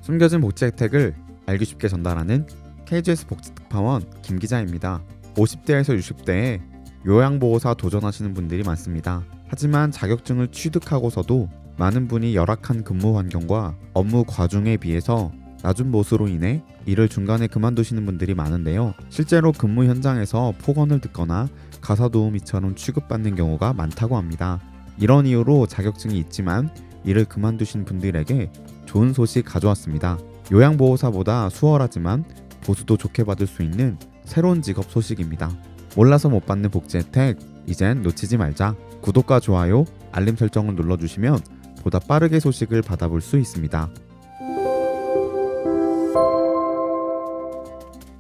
숨겨진 복지 혜택을 알기 쉽게 전달하는 KGS 복지특파원 김 기자입니다. 50대에서 60대에 요양보호사 도전하시는 분들이 많습니다. 하지만 자격증을 취득하고서도 많은 분이 열악한 근무 환경과 업무 과중에 비해서 낮은 보수로 인해 일을 중간에 그만두시는 분들이 많은데요. 실제로 근무 현장에서 폭언을 듣거나 가사도우미처럼 취급받는 경우가 많다고 합니다. 이런 이유로 자격증이 있지만 일을 그만두신 분들에게 좋은 소식 가져왔습니다. 요양보호사보다 수월하지만 보수도 좋게 받을 수 있는 새로운 직업 소식입니다. 몰라서 못 받는 복지 혜택, 이젠 놓치지 말자. 구독과 좋아요, 알림 설정을 눌러주시면 보다 빠르게 소식을 받아볼 수 있습니다.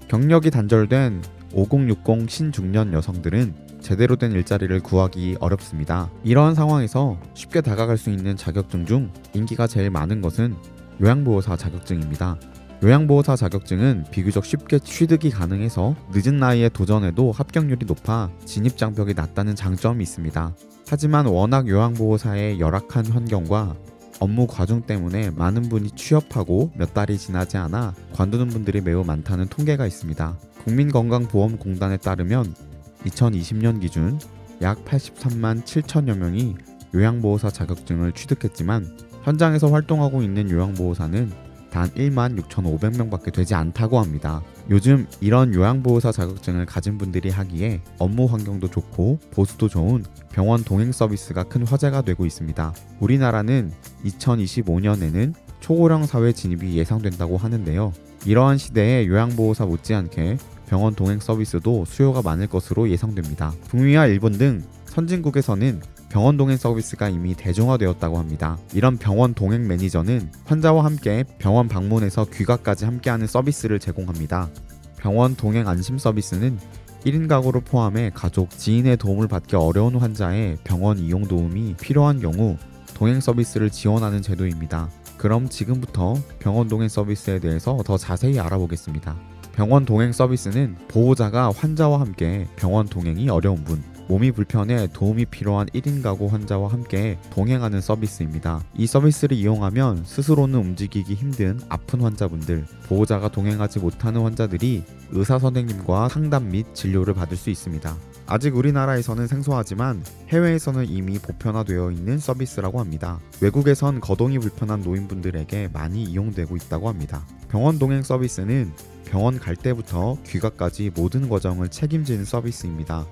경력이 단절된 5060 신중년 여성들은 제대로 된 일자리를 구하기 어렵습니다. 이러한 상황에서 쉽게 다가갈 수 있는 자격증 중 인기가 제일 많은 것은 요양보호사 자격증입니다. 요양보호사 자격증은 비교적 쉽게 취득이 가능해서 늦은 나이에 도전해도 합격률이 높아 진입장벽이 낮다는 장점이 있습니다. 하지만 워낙 요양보호사의 열악한 환경과 업무 과중 때문에 많은 분이 취업하고 몇 달이 지나지 않아 관두는 분들이 매우 많다는 통계가 있습니다. 국민건강보험공단에 따르면 2020년 기준 약 83만 7천여 명이 요양보호사 자격증을 취득했지만 현장에서 활동하고 있는 요양보호사는 단 1만 6,500명밖에 되지 않다고 합니다. 요즘 이런 요양보호사 자격증을 가진 분들이 하기에 업무 환경도 좋고 보수도 좋은 병원 동행 서비스가 큰 화제가 되고 있습니다. 우리나라는 2025년에는 초고령 사회 진입이 예상된다고 하는데요. 이러한 시대에 요양보호사 못지않게 병원 동행 서비스도 수요가 많을 것으로 예상됩니다. 북미와 일본 등 선진국에서는 병원 동행 서비스가 이미 대중화되었다고 합니다. 이런 병원 동행 매니저는 환자와 함께 병원 방문해서 귀가까지 함께하는 서비스를 제공합니다. 병원 동행 안심 서비스는 1인 가구를 포함해 가족, 지인의 도움을 받기 어려운 환자의 병원 이용 도움이 필요한 경우 동행 서비스를 지원하는 제도입니다. 그럼 지금부터 병원 동행 서비스에 대해서 더 자세히 알아보겠습니다. 병원 동행 서비스는 보호자가 환자와 함께 병원 동행이 어려운 분, 몸이 불편해 도움이 필요한 1인 가구 환자와 함께 동행하는 서비스입니다. 이 서비스를 이용하면 스스로는 움직이기 힘든 아픈 환자분들, 보호자가 동행하지 못하는 환자들이 의사 선생님과 상담 및 진료를 받을 수 있습니다. 아직 우리나라에서는 생소하지만 해외에서는 이미 보편화되어 있는 서비스라고 합니다. 외국에선 거동이 불편한 노인분들에게 많이 이용되고 있다고 합니다. 병원 동행 서비스는 병원 갈 때부터 귀가까지 모든 과정을 책임지는 서비스입니다.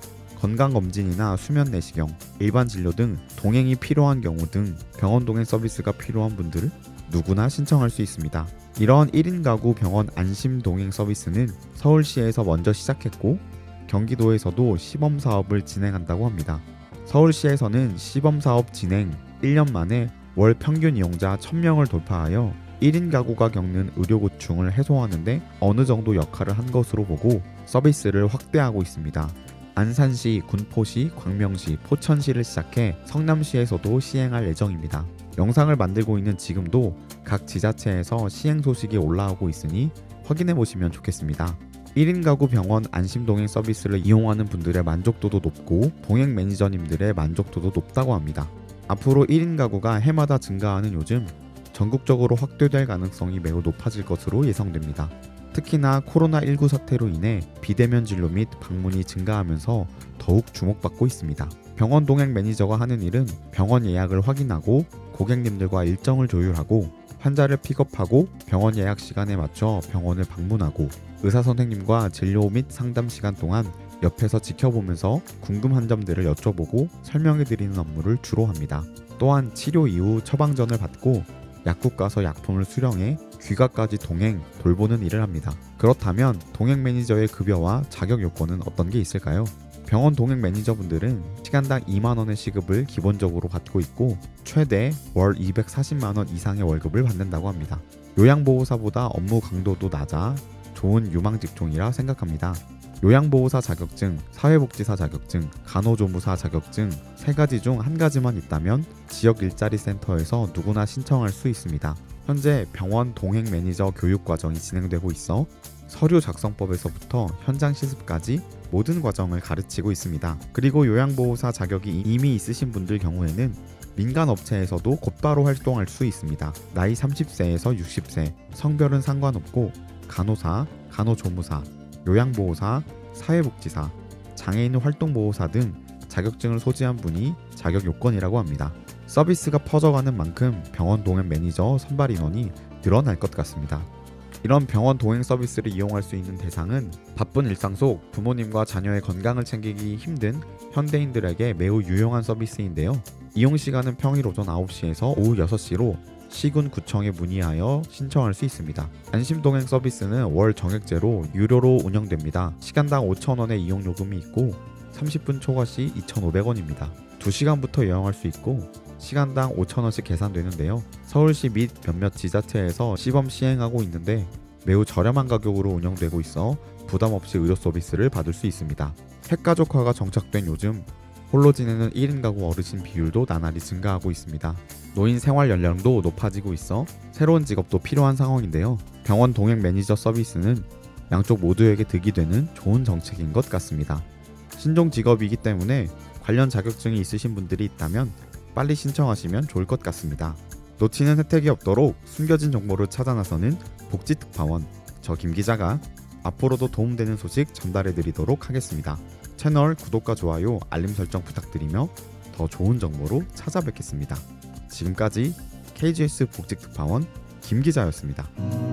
건강검진이나 수면 내시경, 일반 진료 등 동행이 필요한 경우 등 병원 동행 서비스가 필요한 분들은 누구나 신청할 수 있습니다. 이런 1인 가구 병원 안심 동행 서비스는 서울시에서 먼저 시작했고 경기도에서도 시범사업을 진행한다고 합니다. 서울시에서는 시범사업 진행 1년 만에 월 평균 이용자 1000명을 돌파하여 1인 가구가 겪는 의료 고충을 해소하는 데 어느 정도 역할을 한 것으로 보고 서비스를 확대하고 있습니다. 안산시, 군포시, 광명시, 포천시를 시작해 성남시에서도 시행할 예정입니다. 영상을 만들고 있는 지금도 각 지자체에서 시행 소식이 올라오고 있으니 확인해 보시면 좋겠습니다. 1인 가구 병원 안심 동행 서비스를 이용하는 분들의 만족도도 높고 동행 매니저님들의 만족도도 높다고 합니다. 앞으로 1인 가구가 해마다 증가하는 요즘 전국적으로 확대될 가능성이 매우 높아질 것으로 예상됩니다. 특히나 코로나19 사태로 인해 비대면 진료 및 방문이 증가하면서 더욱 주목받고 있습니다. 병원 동행 매니저가 하는 일은 병원 예약을 확인하고 고객님들과 일정을 조율하고 환자를 픽업하고 병원 예약 시간에 맞춰 병원을 방문하고 의사 선생님과 진료 및 상담 시간 동안 옆에서 지켜보면서 궁금한 점들을 여쭤보고 설명해드리는 업무를 주로 합니다. 또한 치료 이후 처방전을 받고 약국 가서 약품을 수령해 귀가까지 동행, 돌보는 일을 합니다. 그렇다면 동행 매니저의 급여와 자격 요건은 어떤 게 있을까요? 병원 동행 매니저분들은 시간당 2만원의 시급을 기본적으로 받고 있고 최대 월 240만원 이상의 월급을 받는다고 합니다. 요양보호사보다 업무 강도도 낮아 좋은 유망 직종이라 생각합니다. 요양보호사 자격증, 사회복지사 자격증, 간호조무사 자격증 3가지 중 1가지만 있다면 지역 일자리 센터에서 누구나 신청할 수 있습니다. 현재 병원 동행 매니저 교육 과정이 진행되고 있어 서류 작성법에서부터 현장 실습까지 모든 과정을 가르치고 있습니다. 그리고 요양보호사 자격이 이미 있으신 분들 경우에는 민간 업체에서도 곧바로 활동할 수 있습니다. 나이 30세에서 60세, 성별은 상관없고 간호사, 간호조무사, 요양보호사, 사회복지사, 장애인 활동보호사 등 자격증을 소지한 분이 자격 요건이라고 합니다. 서비스가 퍼져가는 만큼 병원 동행 매니저 선발 인원이 늘어날 것 같습니다. 이런 병원 동행 서비스를 이용할 수 있는 대상은 바쁜 일상 속 부모님과 자녀의 건강을 챙기기 힘든 현대인들에게 매우 유용한 서비스인데요. 이용 시간은 평일 오전 9시에서 오후 6시로 시군 구청에 문의하여 신청할 수 있습니다. 안심동행 서비스는 월 정액제로 유료로 운영됩니다. 시간당 5,000원의 이용 요금이 있고 30분 초과 시 2,500원입니다. 2시간부터 이용할 수 있고 시간당 5,000원씩 계산되는데요. 서울시 및 몇몇 지자체에서 시범 시행하고 있는데 매우 저렴한 가격으로 운영되고 있어 부담 없이 의료 서비스를 받을 수 있습니다. 핵가족화가 정착된 요즘 홀로 지내는 1인 가구 어르신 비율도 나날이 증가하고 있습니다. 노인 생활 연령도 높아지고 있어 새로운 직업도 필요한 상황인데요. 병원 동행 매니저 서비스는 양쪽 모두에게 득이 되는 좋은 정책인 것 같습니다. 신종 직업이기 때문에 관련 자격증이 있으신 분들이 있다면 빨리 신청하시면 좋을 것 같습니다. 놓치는 혜택이 없도록 숨겨진 정보를 찾아 나서는 복지특파원, 저 김기자가 앞으로도 도움되는 소식 전달해드리도록 하겠습니다. 채널 구독과 좋아요, 알림 설정 부탁드리며 더 좋은 정보로 찾아뵙겠습니다. 지금까지 KGS 복지특파원 김기자였습니다.